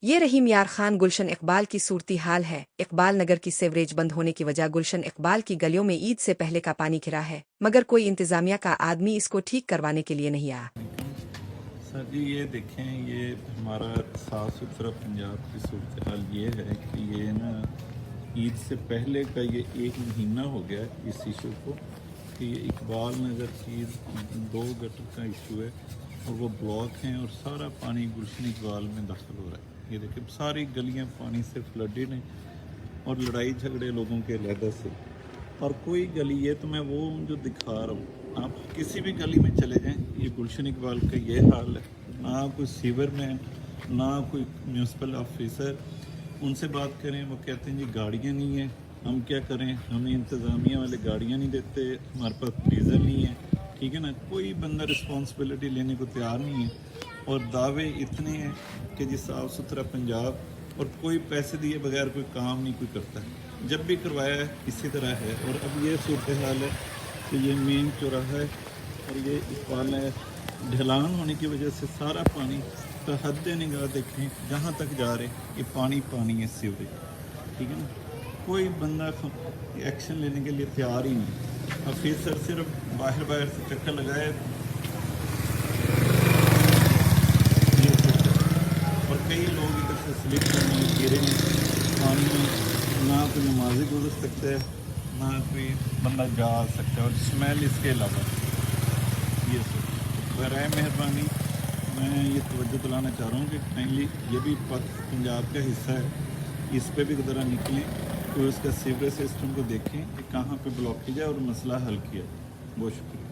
یہ رہی میار خان گلشن اقبال کی صورتحال ہے۔ اقبال نگر کی سیوریج بند ہونے کی وجہ گلشن اقبال کی گلیوں میں عید سے پہلے کا پانی گھرا ہے، مگر کوئی انتظامیہ کا آدمی اس کو ٹھیک کروانے کے لیے نہیں آیا۔ سر جی یہ دیکھیں، یہ ہمارا صاف ستھرا پنجاب کی صورتحال یہ ہے کہ یہ نا عید سے پہلے کا یہ ایک مہینہ ہو گیا اس ایشو کو کہ یہ اقبال نگر کی 2 گٹر کا ایشو ہے اور وہ بلاک ہیں اور سارا پانی گلشن اقبال میں داخل ہو رہا ہے۔ یہ دیکھیں ساری گلیاں پانی سے فلڈڈ ہیں اور لڑائی جھگڑے لوگوں کے علیحدہ سے، اور کوئی گلی ہے تو میں وہ جو دکھا رہا ہوں، آپ کسی بھی گلی میں چلے جائیں یہ گلشن اقبال کا یہ حال ہے۔ نہ کوئی سیور میں نہ کوئی میونسپل آفیسر، ان سے بات کریں وہ کہتے ہیں جی گاڑیاں نہیں ہیں، ہم کیا کریں، ہمیں انتظامیہ والے گاڑیاں نہیں دیتے، ہمارے پاس ڈیزل نہیں ہے، ٹھیک ہے نا، کوئی بندہ رسپانسبلٹی لینے کو تیار نہیں ہے، اور دعوے اتنے ہیں کہ جی صاف ستھرا پنجاب، اور کوئی پیسے دیے بغیر کوئی کام نہیں کوئی کرتا ہے، جب بھی کروایا ہے اسی طرح ہے۔ اور اب یہ صورتحال ہے کہ یہ مین چوراہا ہے اور یہ اقبال ہے، ڈھلان ہونے کی وجہ سے سارا پانی کا حد نگاہ دیکھیں جہاں تک جا رہے یہ پانی پانی ہے سیوریج، ٹھیک ہے نا، کوئی بندہ ایکشن لینے کے لیے تیار ہی نہیں، آفیسر صرف باہر سے چکر لگائے اور کئی لوگ ادھر سے سلپ کرنے گرے ہیں پانی میں، نہ کوئی نمازی گزر سکتا ہے نہ کوئی بندہ جا سکتا ہے، اور اسمیل اس کے علاوہ یہ سب برائے مہربانی میں یہ توجہ دلانا چاہ رہا ہوں کہ کائنڈلی یہ بھی پنجاب کا حصہ ہے، اس پہ بھی ذرا نکلیں، کوئی اس کا سیوریج سسٹم کو دیکھیں کہ کہاں پہ بلاکیج ہے اور مسئلہ حل کیا۔ بہت شکریہ۔